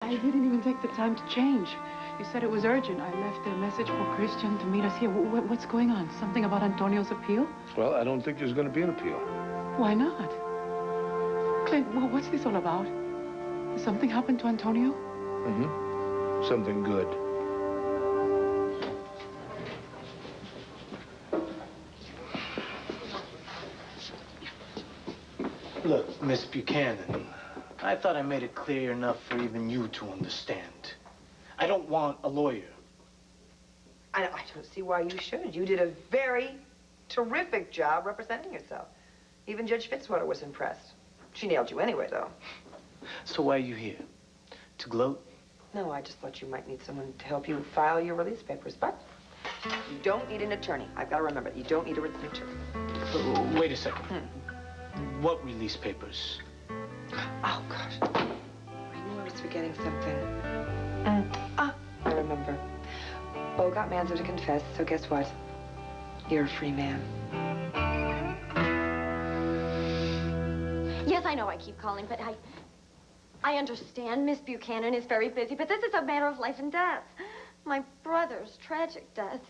I didn't even take the time to change. You said it was urgent. I left a message for Christian to meet us here. What's going on? Something about Antonio's appeal? Well, I don't think there's going to be an appeal. Why not? Clint, well, what's this all about? Has something happened to Antonio? Mm-hmm. Something good. Look, Miss Buchanan, I thought I made it clear enough for even you to understand. I don't want a lawyer. I don't see why you should. You did a very terrific job representing yourself. Even Judge Fitzwater was impressed. She nailed you anyway, though. So why are you here? To gloat? No, I just thought you might need someone to help you file your release papers, but you don't need an attorney. I've got to remember, you don't need a written attorney. Wait a second. What release papers? Oh, gosh. I knew I was forgetting something. I remember. Bo got Manzo to confess, so guess what? You're a free man. Yes, I know I keep calling, but I understand Miss Buchanan is very busy, but this is a matter of life and death. My brother's tragic death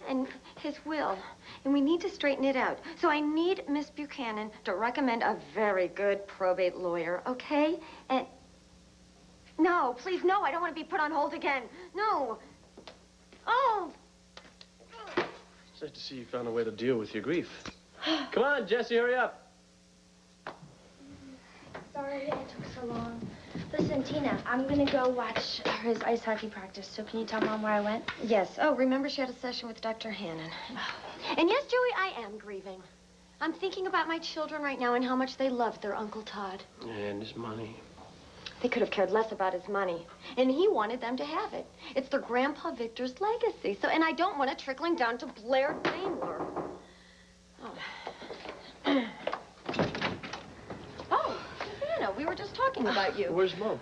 and his will, and we need to straighten it out. So I need Miss Buchanan to recommend a very good probate lawyer, okay? And no, please, no, I don't want to be put on hold again. No. Oh. It's nice to see you found a way to deal with your grief. Come on, Jesse, hurry up. Sorry it took so long. Listen, Tina, I'm gonna go watch his ice hockey practice, so can you tell Mom where I went? Yes. Oh, remember she had a session with Dr. Hannon. And yes, Joey, I am grieving. I'm thinking about my children right now and how much they loved their Uncle Todd. And his money. They could have cared less about his money. And he wanted them to have it. It's their Grandpa Victor's legacy. So, and I don't want it trickling down to Blair Daimler. Oh. Oh, Anna, we were just talking about you. Where's Mom?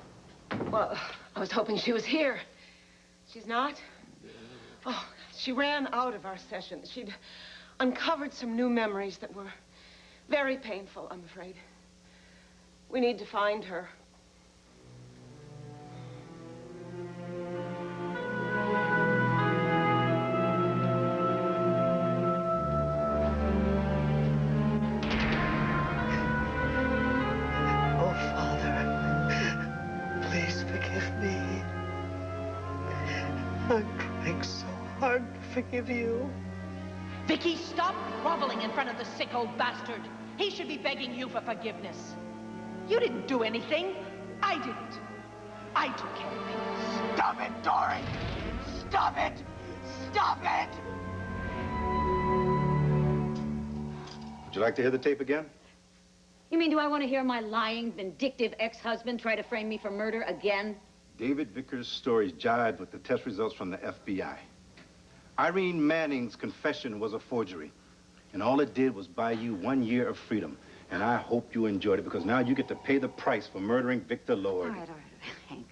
Well, I was hoping she was here. She's not? Oh, she ran out of our session. She'd uncovered some new memories that were very painful, I'm afraid. We need to find her. Forgive you. Vicky, stop groveling in front of the sick old bastard. He should be begging you for forgiveness. You didn't do anything. I didn't. I took care of things. Stop it, Dory! Stop it! Stop it! Would you like to hear the tape again? You mean, do I want to hear my lying, vindictive ex-husband try to frame me for murder again? David Vickers' stories jived with the test results from the FBI. Irene Manning's confession was a forgery, and all it did was buy you 1 year of freedom. And I hope you enjoyed it, because now you get to pay the price for murdering Victor Lord. All right, Hank.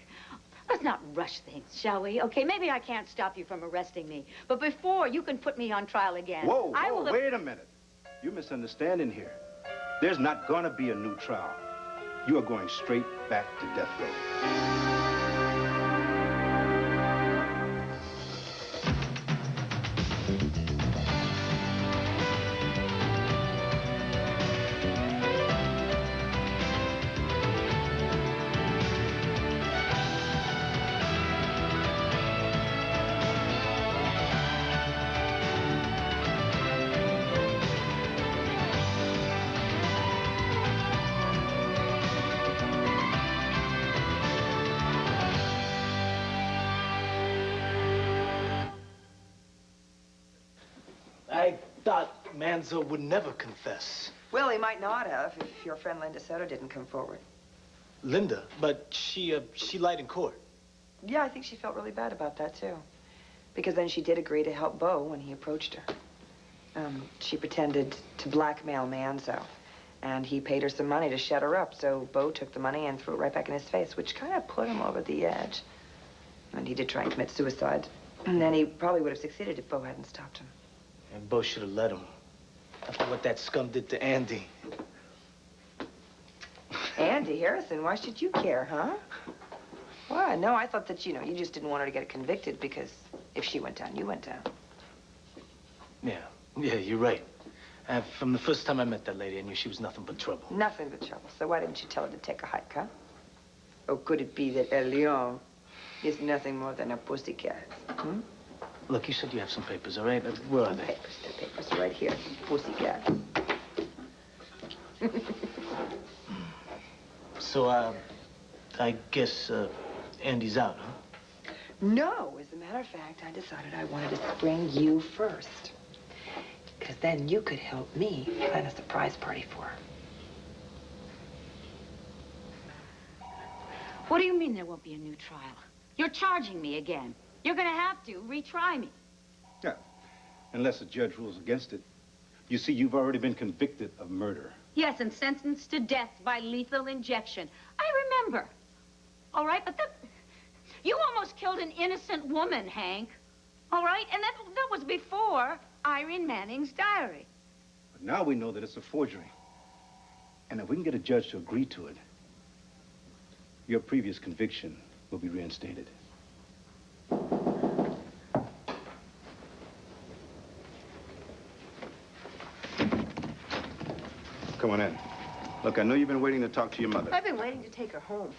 Let's not rush things, shall we? Okay, maybe I can't stop you from arresting me, but before you can put me on trial again, Whoa, wait a minute. You're misunderstanding here. There's not gonna be a new trial. You are going straight back to death row. I thought Manzo would never confess. Well, he might not have if your friend Linda Soto didn't come forward. Linda, but she lied in court. Yeah, I think she felt really bad about that, too. Because then she did agree to help Bo when he approached her. She pretended to blackmail Manzo, and he paid her some money to shut her up, so Bo took the money and threw it right back in his face, which kind of put him over the edge. And he did try and commit suicide. And then he probably would have succeeded if Bo hadn't stopped him. And Bo should have let him, after what that scum did to Andy. Andy Harrison, why should you care, huh? What? No, I thought that, you just didn't want her to get convicted because if she went down, you went down. Yeah, you're right. From the first time I met that lady, I knew she was nothing but trouble. Nothing but trouble. So why didn't you tell her to take a hike, huh? Or could it be that El Leon is nothing more than a pussycat? Hmm? Look, you said you have some papers, all right? Where are they? The papers are right here. Pussycat. So, I guess, Andy's out, huh? No, as a matter of fact, I decided I wanted to spring you first. Because then you could help me plan a surprise party for her. What do you mean there won't be a new trial? You're charging me again. You're gonna have to retry me. Yeah, unless a judge rules against it. You see, you've already been convicted of murder. Yes, and sentenced to death by lethal injection. I remember. All right, but you almost killed an innocent woman, Hank. All right, and that was before Irene Manning's diary. But now we know that it's a forgery. And if we can get a judge to agree to it, your previous conviction will be reinstated. Come on in. Look, I know you've been waiting to talk to your mother. I've been waiting to take her home.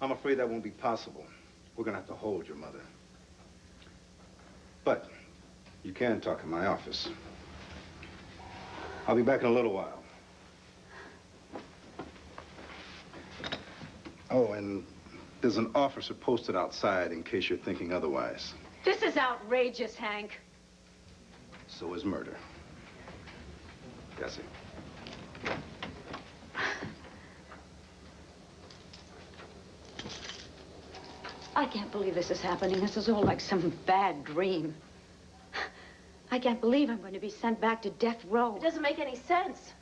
I'm afraid that won't be possible. We're gonna have to hold your mother. But you can talk in my office. I'll be back in a little while. Oh, and there's an officer posted outside in case you're thinking otherwise. This is outrageous, Hank. So is murder. Gussie. I can't believe this is happening. This is all like some bad dream. I can't believe I'm going to be sent back to death row. It doesn't make any sense.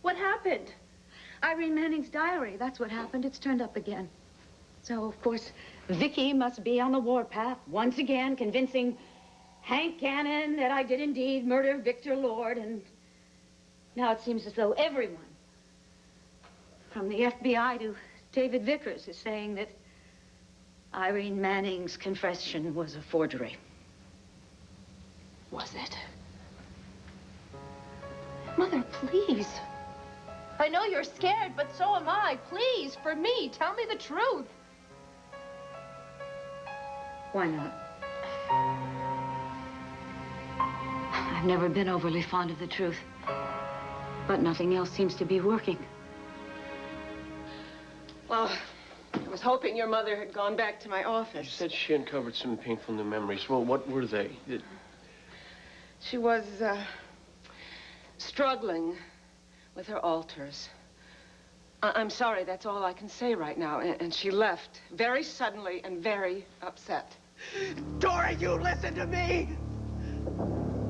What happened? Irene Manning's diary, that's what happened. It's turned up again. So, of course, Vicky must be on the warpath, once again, convincing Hank Cannon that I did indeed murder Victor Lord, and now it seems as though everyone, from the FBI to David Vickers, is saying that Irene Manning's confession was a forgery. Was it? Mother, please. I know you're scared, but so am I. Please, for me, tell me the truth. Why not? I've never been overly fond of the truth, but nothing else seems to be working. Well, I was hoping your mother had gone back to my office. You said she uncovered some painful new memories. Well, what were they? She was, struggling with her altars. I'm sorry, that's all I can say right now. And she left very suddenly and very upset. Dora, you listen to me!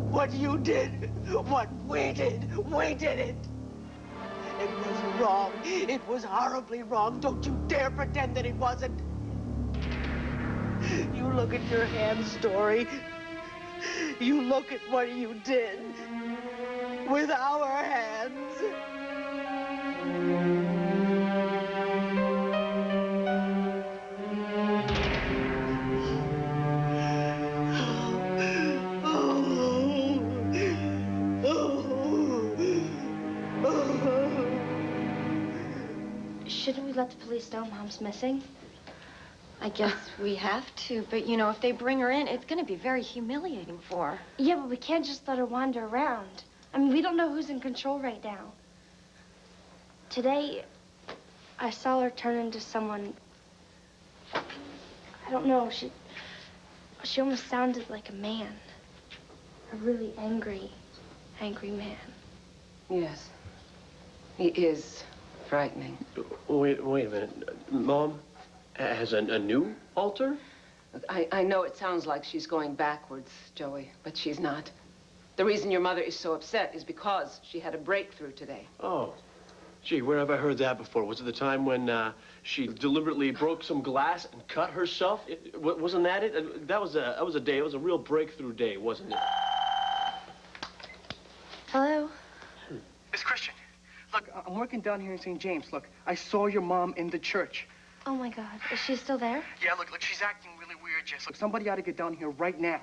What you did, what we did it! It was wrong. It was horribly wrong. Don't you dare pretend that it wasn't. You look at your hand's story. You look at what you did with our hands. Shouldn't we let the police know Mom's missing? I guess we have to, but if they bring her in, it's gonna be very humiliating for her. Yeah, but we can't just let her wander around. I mean, we don't know who's in control right now. Today, I saw her turn into someone... I don't know, she almost sounded like a man. A really angry man. Yes. He is frightening. Wait a minute. Mom has a new altar? Look, I know it sounds like she's going backwards, Joey, but she's not. The reason your mother is so upset is because she had a breakthrough today. Oh. Gee, where have I heard that before? Was it the time when she deliberately broke some glass and cut herself? Wasn't that it? That was a day. It was a real breakthrough day, wasn't it? Hello? Miss Christian, look, I'm working down here in St. James. Look, I saw your mom in the church. Oh, my God. Is she still there? Yeah, look, she's acting really weird, Jess. Look, somebody ought to get down here right now.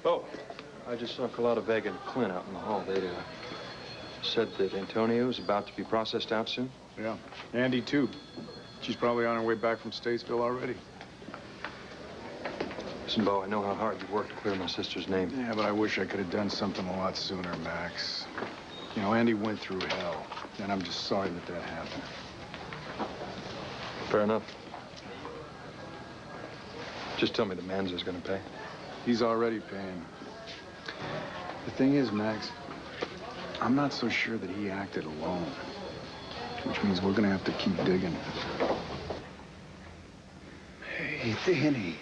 Oh, I just saw Carlotta Vega and Clint out in the hall. They said that Antonio is about to be processed out soon. Yeah, Andy too. She's probably on her way back from Statesville already. Listen, Bo, I know how hard you worked to clear my sister's name. Yeah, but I wish I could have done something a lot sooner, Max. You know, Andy went through hell, and I'm just sorry that that happened. Fair enough. Just tell me the Manza's gonna pay. He's already paying. The thing is, Max, I'm not so sure that he acted alone, which means we're gonna have to keep digging. Hey, Danny.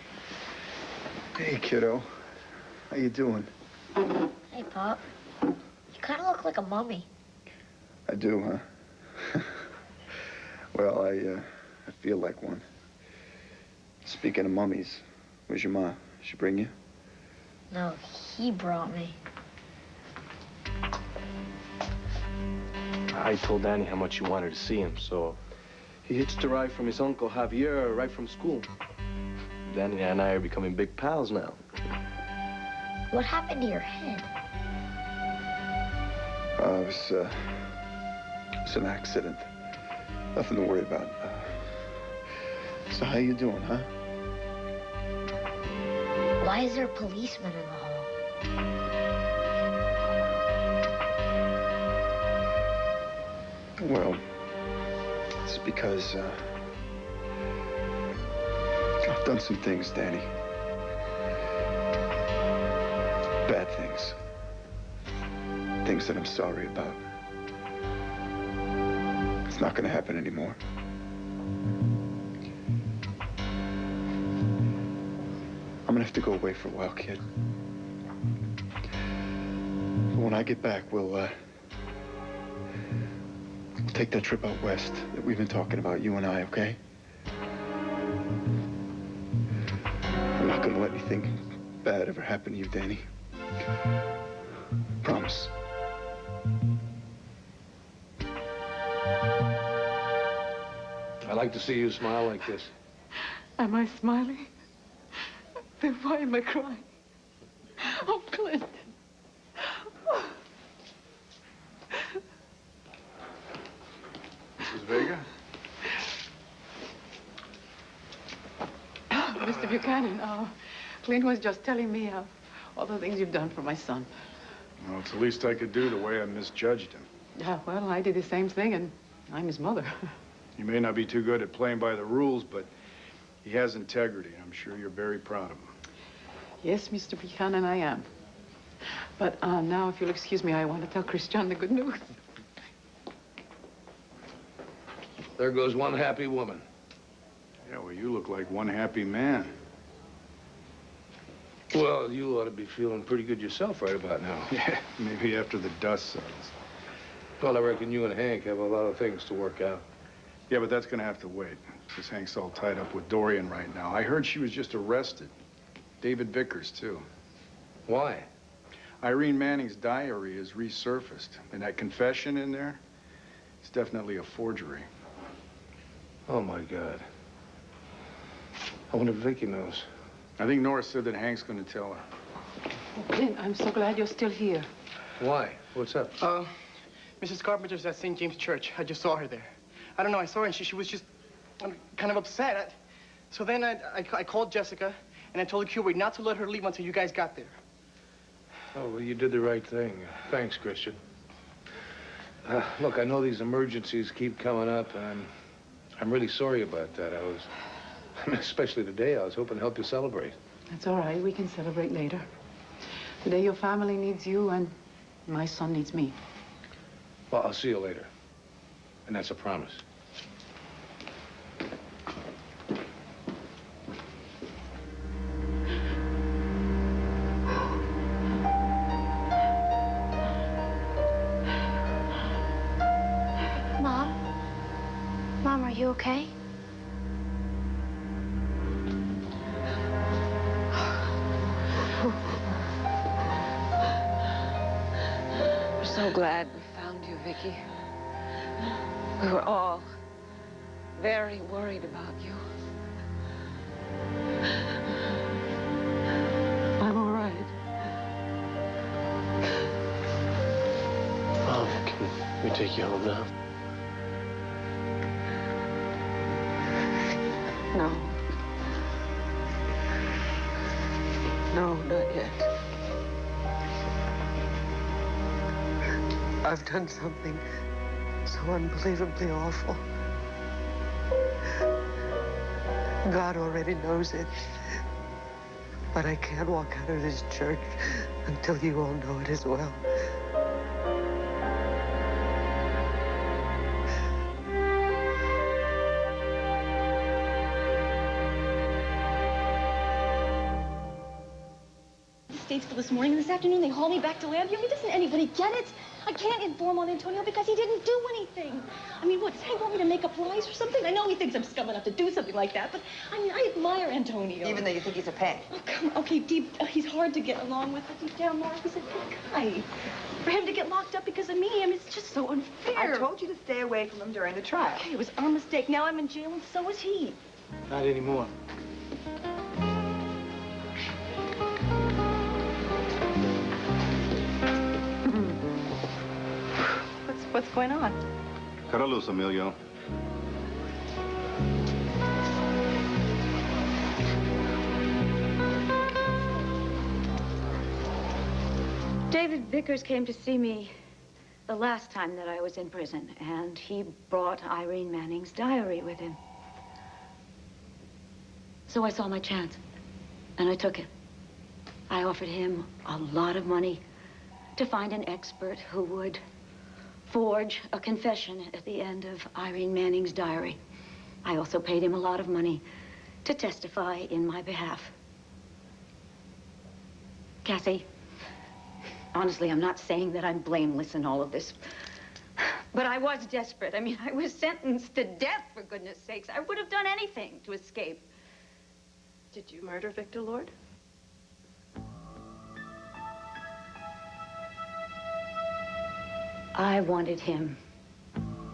Hey, kiddo. How you doing? Hey, Pop. You kind of look like a mummy. I do, huh? Well, I feel like one. Speaking of mummies, where's your ma? She bring you? No, he brought me. I told Danny how much you wanted to see him, so he hitched a ride from his uncle Javier right from school. Danny and I are becoming big pals now. What happened to your head? It was an accident. Nothing to worry about. So how you doing, huh? Why is there a policeman in the hall? Well, it's because, I've done some things, Danny. Bad things. Things that I'm sorry about. It's not gonna happen anymore. I'm gonna have to go away for a while, kid. But when I get back, we'll take that trip out west that we've been talking about, you and I, okay? I'm not gonna let anything bad ever happen to you, Danny. Promise. I like to see you smile like this. Am I smiling? Then why am I crying? Oh, Clint. Mrs. Vega? Mr. Buchanan, Clint was just telling me all the things you've done for my son. Well, it's the least I could do the way I misjudged him. Yeah, well, I did the same thing, and I'm his mother. He may not be too good at playing by the rules, but he has integrity. I'm sure you're very proud of him. Yes, Mr. Buchanan, I am. But now, if you'll excuse me, I want to tell Christian the good news. There goes one happy woman. Yeah, well, you look like one happy man. Well, you ought to be feeling pretty good yourself right about now. Yeah, maybe after the dust settles. Well, I reckon you and Hank have a lot of things to work out. Yeah, but that's gonna have to wait, because Hank's all tied up with Dorian right now. I heard she was just arrested. David Vickers, too. Why? Irene Manning's diary is resurfaced, and that confession in there, it's definitely a forgery. Oh, my God. I wonder if Vicky knows. I think Nora said that Hank's gonna tell her. Oh, Clint, I'm so glad you're still here. Why? What's up? Mrs. Carpenter's at St. James Church. I just saw her there. I don't know, I saw her and she was just kind of upset. So then I called Jessica and I told the curate not to let her leave until you guys got there. Oh, well, you did the right thing. Thanks, Christian. Look, I know these emergencies keep coming up, and I'm really sorry about that. Especially today, I was hoping to help you celebrate. That's all right. We can celebrate later. Today, your family needs you, and my son needs me. Well, I'll see you later. And that's a promise. Are you okay? We're so glad we found you, Vicky. We were all very worried about you. I'm all right. Can we take you home now? No. No, not yet. I've done something so unbelievably awful. God already knows it. But I can't walk out of this church until you all know it as well. Statesville this morning, and this afternoon they haul me back to Lambie. I mean, doesn't anybody get it? I can't inform on Antonio because he didn't do anything. I mean, what, does Hank want me to make up lies or something? I know he thinks I'm scum enough to do something like that, but I mean, I admire Antonio. Even though you think he's a pain. Oh, come on. Okay, he's hard to get along with, but deep down, Laura, he's a good guy. For him to get locked up because of me, I mean, it's just so unfair. I told you to stay away from him during the trial. Okay, it was our mistake. Now I'm in jail, and so is he. Not anymore. What's going on? Cut her loose, Emilio. David Vickers came to see me the last time that I was in prison, and he brought Irene Manning's diary with him. So I saw my chance, and I took it. I offered him a lot of money to find an expert who would forge a confession at the end of Irene Manning's diary. I also paid him a lot of money to testify in my behalf. Cassie, honestly, I'm not saying that I'm blameless in all of this, but I was desperate. I mean, I was sentenced to death, for goodness sakes. I would have done anything to escape. Did you murder Victor Lord? I wanted him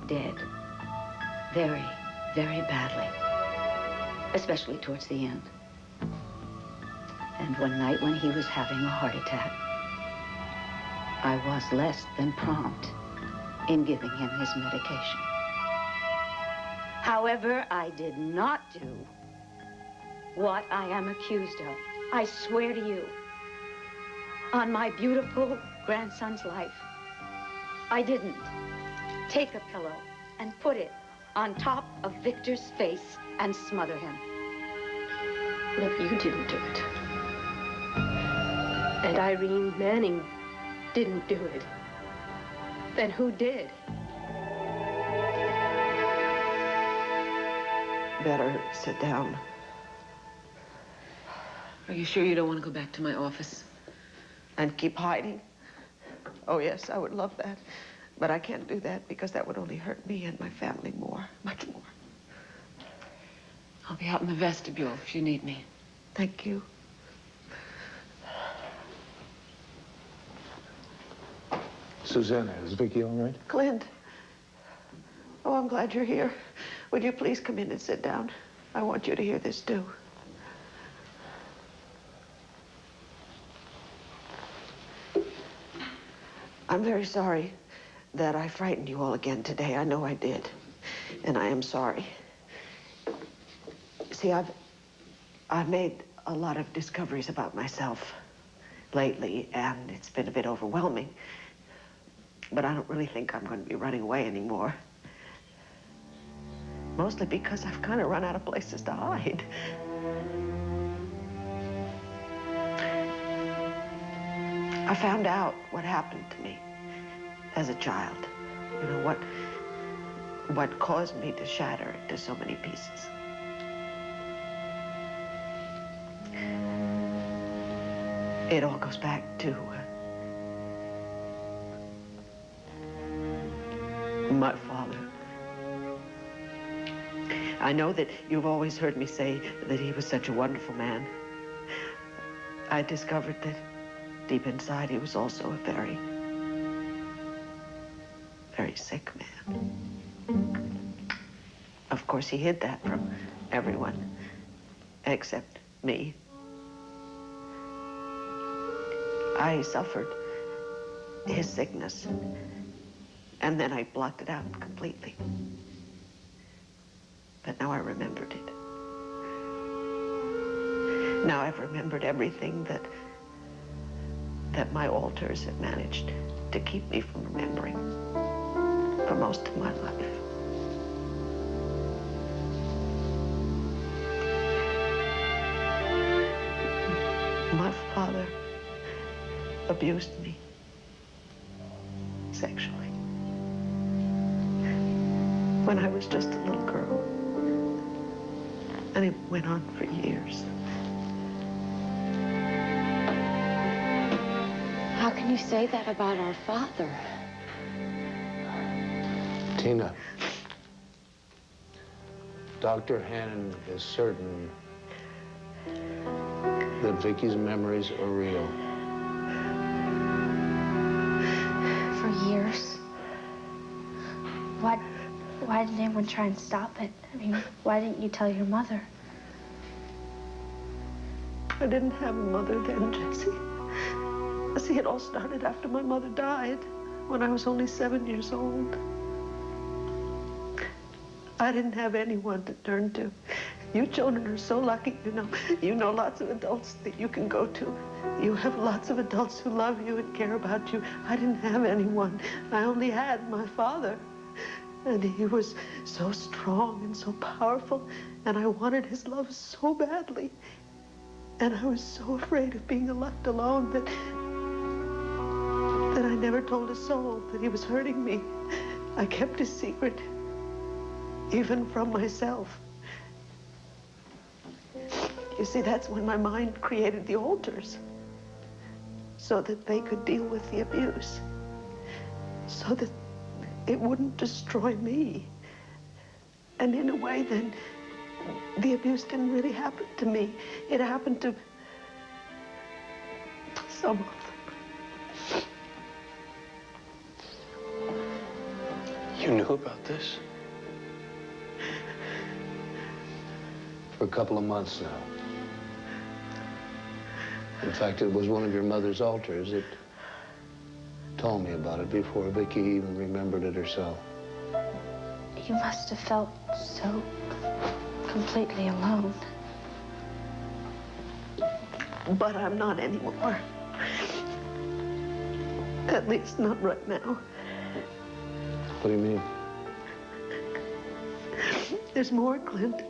dead. Very, very badly. Especially towards the end. And one night when he was having a heart attack, I was less than prompt in giving him his medication. However, I did not do what I am accused of. I swear to you, on my beautiful grandson's life, I didn't take a pillow and put it on top of Victor's face and smother him. Look, you didn't do it. And Irene Manning didn't do it. Then who did? Better sit down. Are you sure you don't want to go back to my office? And keep hiding? Oh, yes, I would love that. But I can't do that because that would only hurt me and my family more, much more. I'll be out in the vestibule if you need me. Thank you. Susanna, is Vicky all right? Clint. Oh, I'm glad you're here. Would you please come in and sit down? I want you to hear this, too. I'm very sorry that I frightened you all again today. I know I did. And I am sorry. See, I've made a lot of discoveries about myself lately, and it's been a bit overwhelming. But I don't really think I'm going to be running away anymore. Mostly because I've kind of run out of places to hide. I found out what happened to me as a child. You know, what caused me to shatter into so many pieces. It all goes back to my father. I know that you've always heard me say that he was such a wonderful man. I discovered that deep inside he was also a very, very sick man. Of course, he hid that from everyone, except me. I suffered his sickness, and then I blocked it out completely. But now I remembered it. Now I've remembered everything that my alters have managed to keep me from remembering for most of my life. My father abused me sexually when I was just a little girl. And it went on for years. How can you say that about our father? Tina, Dr. Hannon is certain that Vicky's memories are real. For years. Why didn't anyone try and stop it? I mean, why didn't you tell your mother? I didn't have a mother then, Jessie. See, it all started after my mother died, when I was only 7 years old. I didn't have anyone to turn to. You children are so lucky, you know. You know lots of adults that you can go to. You have lots of adults who love you and care about you. I didn't have anyone. I only had my father. And he was so strong and so powerful, and I wanted his love so badly. And I was so afraid of being left alone that I never told a soul that he was hurting me. I kept his secret, even from myself. You see, that's when my mind created the altars, so that they could deal with the abuse, so that it wouldn't destroy me. And in a way, then, the abuse didn't really happen to me. It happened to some of them. You knew about this? For a couple of months now. In fact, it was one of your mother's altars that told me about it before Vicky even remembered it herself. You must have felt so completely alone. But I'm not anymore. At least not right now. What do you mean? There's more, Clint.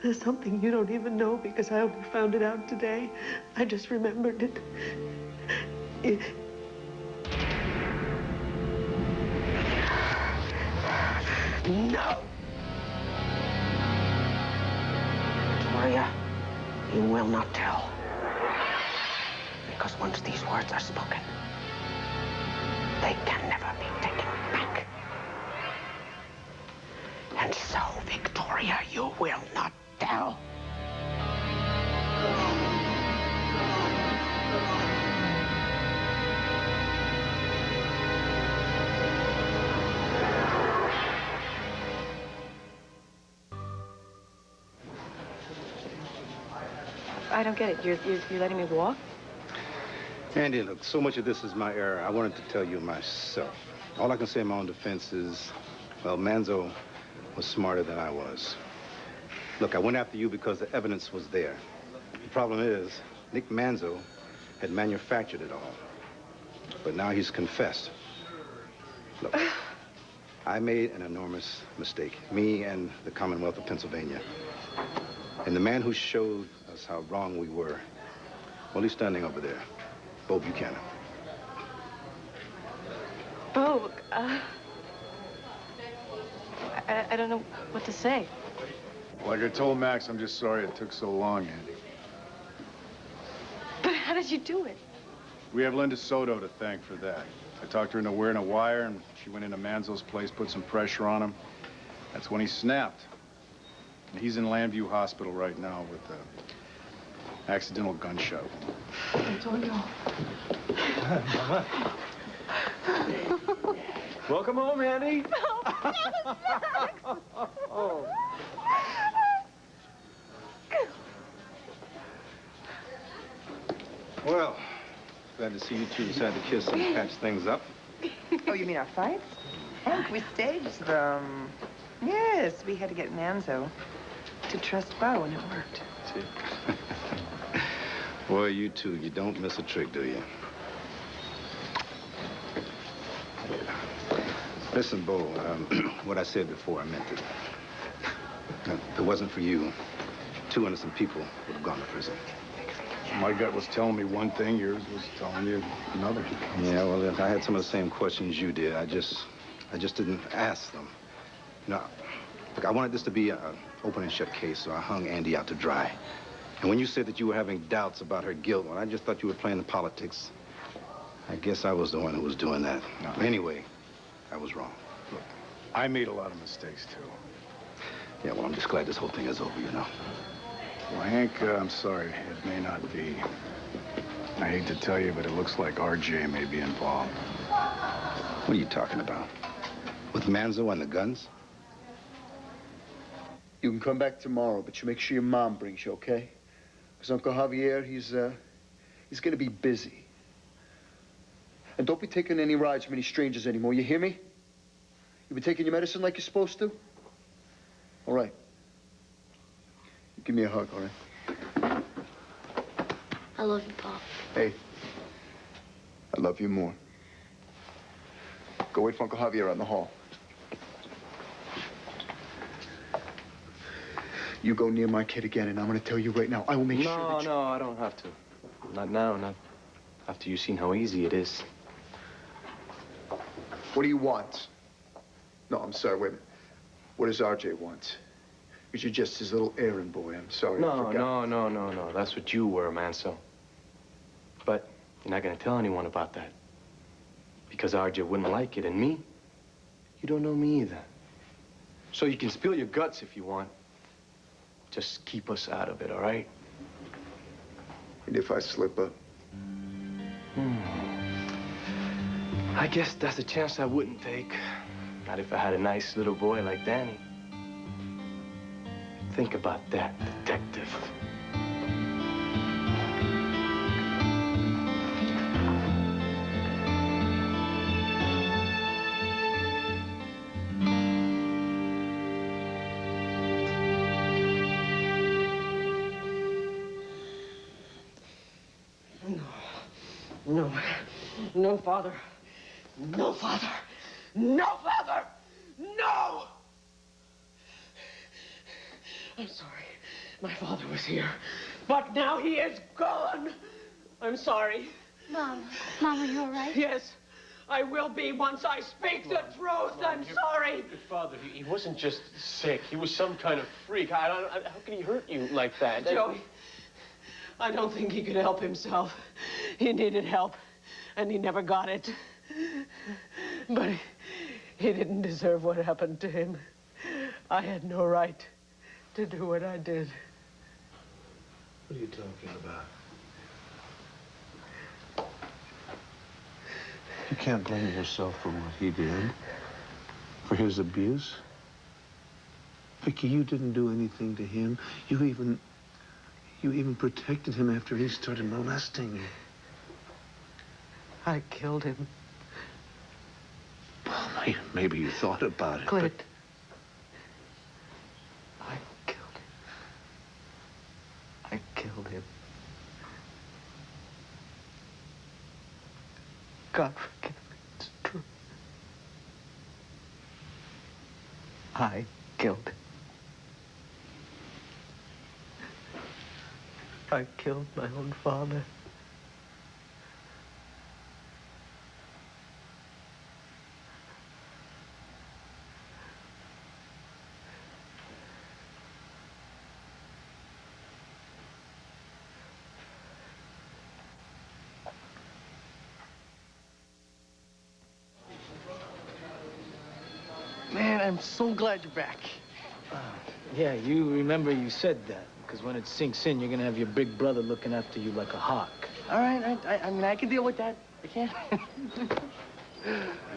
There's something you don't even know because I only found it out today. I just remembered it. No! Victoria, you will not tell. Because once these words are spoken, they can never be taken back. And so, Victoria, you will not tell. I don't get it. You're letting me walk? Andy, look, so much of this is my error. I wanted to tell you myself. All I can say in my own defense is, well, Manzo was smarter than I was. Look, I went after you because the evidence was there. The problem is, Nick Manzo had manufactured it all. But now he's confessed. Look, I made an enormous mistake. Me and the Commonwealth of Pennsylvania. And the man who showed us how wrong we were, well, he's standing over there. Bo Buchanan. Bo, I don't know what to say. Like I told Max, I'm just sorry it took so long, Andy. But how did you do it? We have Linda Soto to thank for that. I talked her into wearing a wire, and she went into Manzo's place, put some pressure on him. That's when he snapped. And he's in Landview Hospital right now with an accidental gunshot wound. Antonio. Welcome home, Andy. Oh. Well, glad to see you two decide to kiss and patch things up. Oh, you mean our fights? Hank, we staged them. Yes, we had to get Manzo to trust Bo, and it worked. See? Boy, you two, you don't miss a trick, do you? Listen, Bo, what I said before, I meant it. If it wasn't for you, 2 innocent people would have gone to prison. My gut was telling me one thing, yours was telling you another. Yeah, well, I had some of the same questions you did. I just didn't ask them. You know, look, I wanted this to be an open and shut case, so I hung Andy out to dry. And when you said that you were having doubts about her guilt, well, I just thought you were playing the politics. I guess I was the one who was doing that. No. Anyway, I was wrong. Look, I made a lot of mistakes, too. Yeah, well, I'm just glad this whole thing is over, you know. Well, Hank, I'm sorry. It may not be. I hate to tell you, but it looks like RJ may be involved. What are you talking about? With Manzo and the guns? You can come back tomorrow, but you make sure your mom brings you, okay? Because Uncle Javier, he's going to be busy. And don't be taking any rides from any strangers anymore, you hear me? You been taking your medicine like you're supposed to? All right. Give me a hug, all right? I love you, Pop. Hey, I love you more. Go wait for Uncle Javier out in the hall. You go near my kid again, and I'm going to tell you right now, I will make sure that you... No, I don't have to. Not now, not after you've seen how easy it is. What do you want? No, I'm sorry, wait a minute. What does RJ want? Because you're just his little errand boy. I'm sorry, I forgot. No. That's what you were, Manso. But you're not going to tell anyone about that. Because RJ wouldn't like it, and me? You don't know me either. So you can spill your guts if you want. Just keep us out of it, all right? And if I slip up? I guess that's a chance I wouldn't take. Not if I had a nice little boy like Danny. Think about that, detective. No. No, Father. No, Father. No, Father! No! I'm sorry. My father was here. But now he is gone. I'm sorry. Mom, are you all right? Yes, I will be once I speak the truth. I'm sorry. Your father, he wasn't just sick. He was some kind of freak. How could he hurt you like that? Joey, I don't think he could help himself. He needed help, and he never got it. But he didn't deserve what happened to him. I had no right to do what I did. What are you talking about? You can't blame yourself for what he did, for his abuse. Vicky, you didn't do anything to him. You even protected him after he started molesting you. I killed him. Well, maybe you thought about it, Clint. I killed him. God forgive me, it's true. I killed him. I killed my own father. Man, I'm so glad you're back. Yeah, you remember you said that. Because when it sinks in, you're going to have your big brother looking after you like a hawk. All right, I mean, I can deal with that. I can.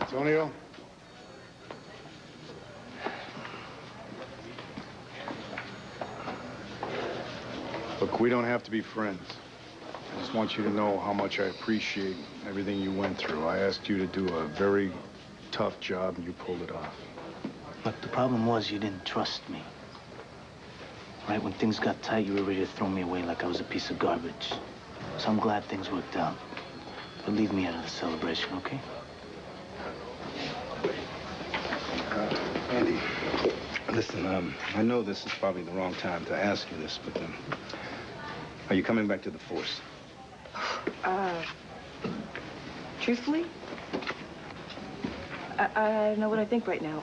Antonio? Look, we don't have to be friends. I just want you to know how much I appreciate everything you went through. I asked you to do a very tough job, and you pulled it off. Look, the problem was you didn't trust me. Right when things got tight, you were ready to throw me away like I was a piece of garbage. So I'm glad things worked out. But leave me out of the celebration, okay? Andy, listen, I know this is probably the wrong time to ask you this, but are you coming back to the force? Truthfully, I don't know what I think right now.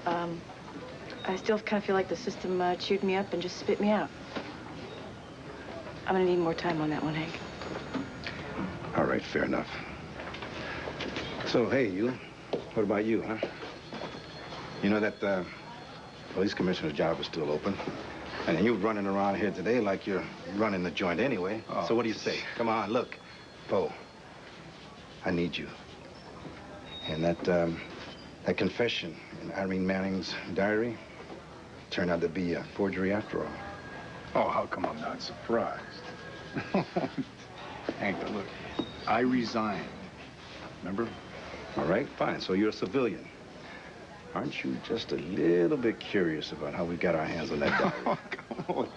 I still kind of feel like the system chewed me up and just spit me out. I'm gonna need more time on that one, Hank. All right, fair enough. So, hey, you, what about you, huh? You know that police commissioner's job is still open. And you're running around here today like you're running the joint anyway. Oh. So what do you say? Come on, look. Poe, I need you. And that confession in Irene Manning's diary turned out to be a forgery after all. Oh, how come I'm not surprised? Hank, look, I resigned. Remember? All right, fine. So you're a civilian. Aren't you just a little bit curious about how we got our hands on that diary? Oh, come on.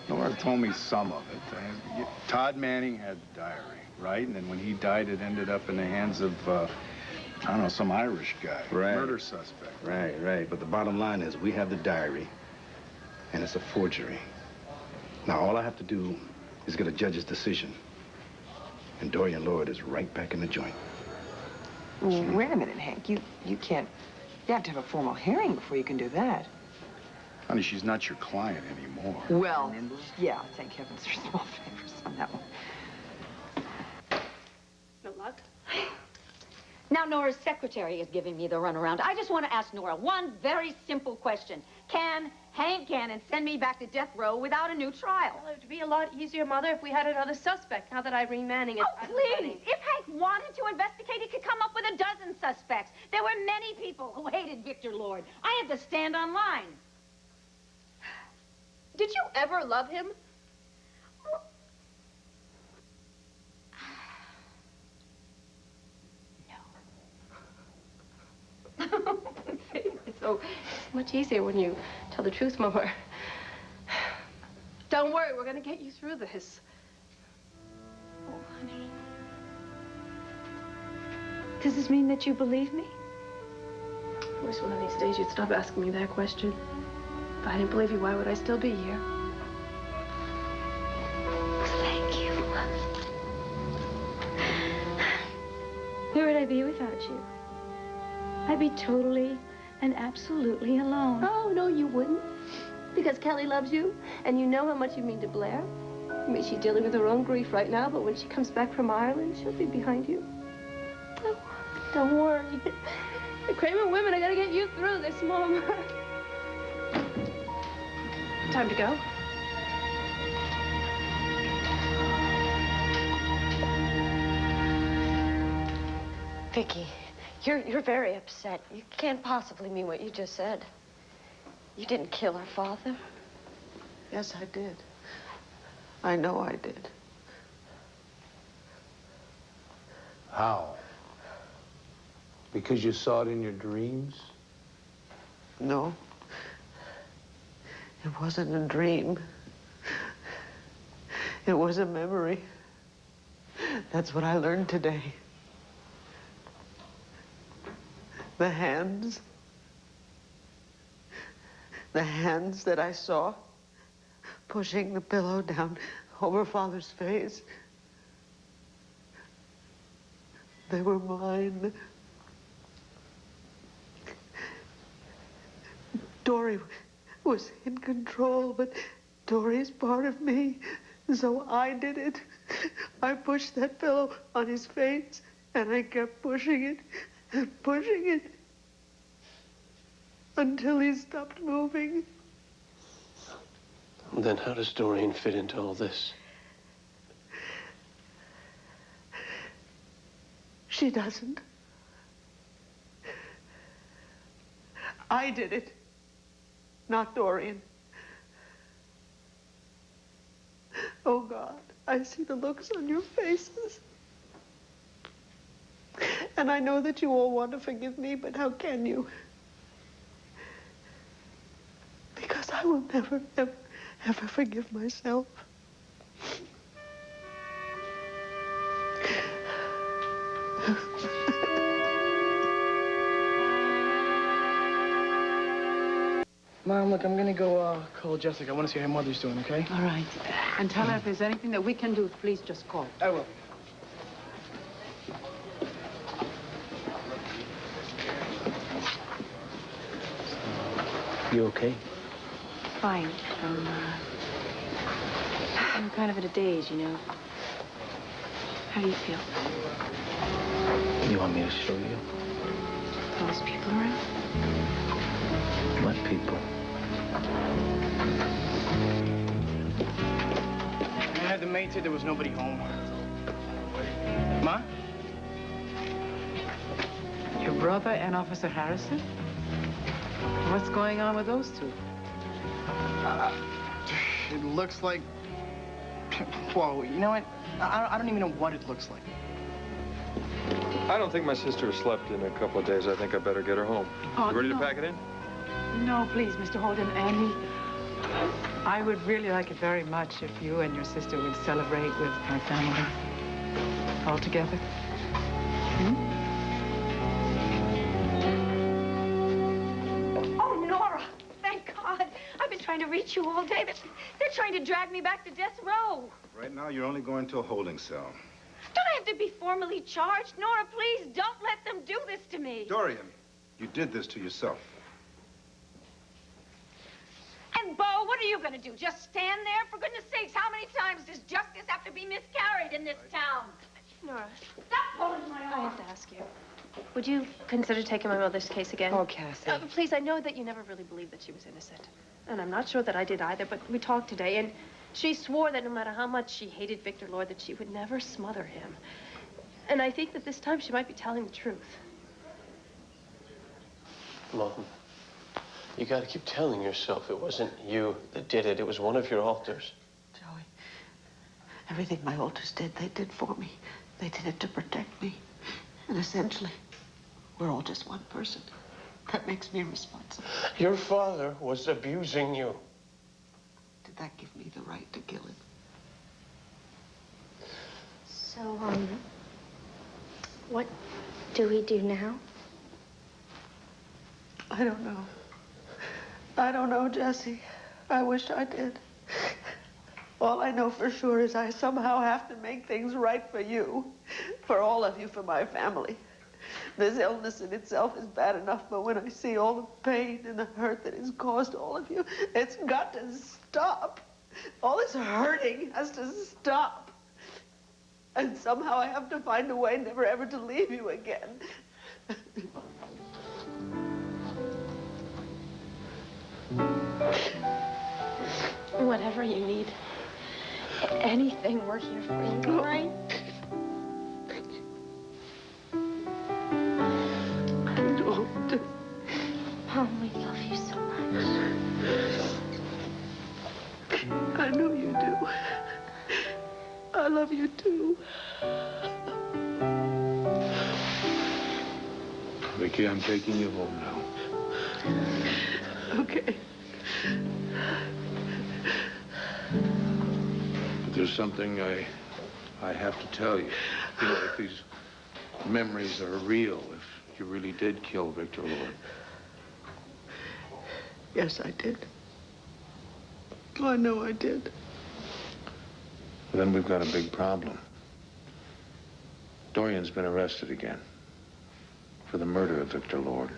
Nora told me some of it. Todd Manning had the diary, right? And then when he died, it ended up in the hands of, I don't know, some Irish guy. Right. Murder suspect. Right. But the bottom line is we have the diary, and it's a forgery. Now, all I have to do is get a judge's decision. And Dorian Lord is right back in the joint. Wait a minute, Hank. You can't... You have to have a formal hearing before you can do that. Honey, she's not your client anymore. Well, yeah, thank heavens there's small favors on that one. No luck? Now Nora's secretary is giving me the runaround. I just want to ask Nora one very simple question. Can Hank Cannon send me back to death row without a new trial? Well, it would be a lot easier, Mother, if we had another suspect, now that Irene Manning is... Oh, please! If Hank wanted to investigate, he could come up with a dozen suspects. There were many people who hated Victor Lord. I had to stand on line. Did you ever love him? It's so much easier when you tell the truth, Mama. Don't worry, we're gonna get you through this. Oh, honey. Does this mean that you believe me? I wish one of these days you'd stop asking me that question. If I didn't believe you, why would I still be here? Thank you. Where would I be without you? I'd be totally and absolutely alone. Oh, no, you wouldn't. Because Kelly loves you, and you know how much you mean to Blair. I mean, she's dealing with her own grief right now, but when she comes back from Ireland, she'll be behind you. Oh, don't worry. The Kramer women are gonna get you through this, Mom. Time to go. Vicky, you're very upset. You can't possibly mean what you just said. You didn't kill her father. Yes, I did. I know I did. How? Because you saw it in your dreams? No. It wasn't a dream. It was a memory. That's what I learned today. The hands. The hands that I saw pushing the pillow down over Father's face. They were mine. Dory was in control, but Dory's part of me, so I did it. I pushed that pillow on his face, and I kept pushing it and pushing it. until he stopped moving. Then how does Doreen fit into all this? She doesn't. I did it, not Dorian. Oh, God, I see the looks on your faces. And I know that you all want to forgive me, but how can you? Because I will never, ever, ever forgive myself. Mom, look, I'm gonna go call Jessica. I want to see how her mother's doing, okay? All right. And tell her if there's anything that we can do, please just call. I will. You okay? Fine. I'm kind of in a daze, you know. How do you feel? You want me to show you? Those people around? What people? I had the maid say there was nobody home. Ma? Your brother and Officer Harrison? What's going on with those two? It looks like... Whoa, you know what? I don't even know what it looks like. I don't think my sister has slept in a couple of days. I think I better get her home. Oh, You ready no. to pack it in? No, please, Mr. Holden. Annie, I would really like it very much if you and your sister would celebrate with my family all together. Oh, Nora, thank God. I've been trying to reach you all day. They're trying to drag me back to death row. Right now, you're only going to a holding cell. Don't I have to be formally charged? Nora, please, don't let them do this to me. Dorian, you did this to yourself. And, Bo, what are you going to do? Just stand there? For goodness sakes, how many times does justice have to be miscarried in this town? Nora. Stop pulling my arm. I have to ask you. Would you consider taking my mother's case again? Oh, Cassie. Please, I know that you never really believed that she was innocent. And I'm not sure that I did either, but we talked today, and she swore that no matter how much she hated Victor Lord, that she would never smother him. And I think that this time she might be telling the truth. Mom, you gotta keep telling yourself it wasn't you that did it. It was one of your alters. Joey, everything my alters did, they did for me. They did it to protect me. And essentially, we're all just one person. That makes me responsible. Your father was abusing you. Did that give me the right to kill him? So, what do we do now? I don't know. I don't know, Jesse. I wish I did. All I know for sure is I somehow have to make things right for you, for all of you, for my family. This illness in itself is bad enough, but when I see all the pain and the hurt that has caused all of you, it's got to stop. All this hurting has to stop. And somehow I have to find a way never ever to leave you again. Whatever you need. Anything, we're here for you, all right? Mom, we love you so much. I know you do. I love you too. Vicky, I'm taking you home now. Okay. But there's something I have to tell you. You know, if these memories are real, if you really did kill Victor Lord. Yes, I did. Oh, I know I did. Well, then we've got a big problem. Dorian's been arrested again for the murder of Victor Lord.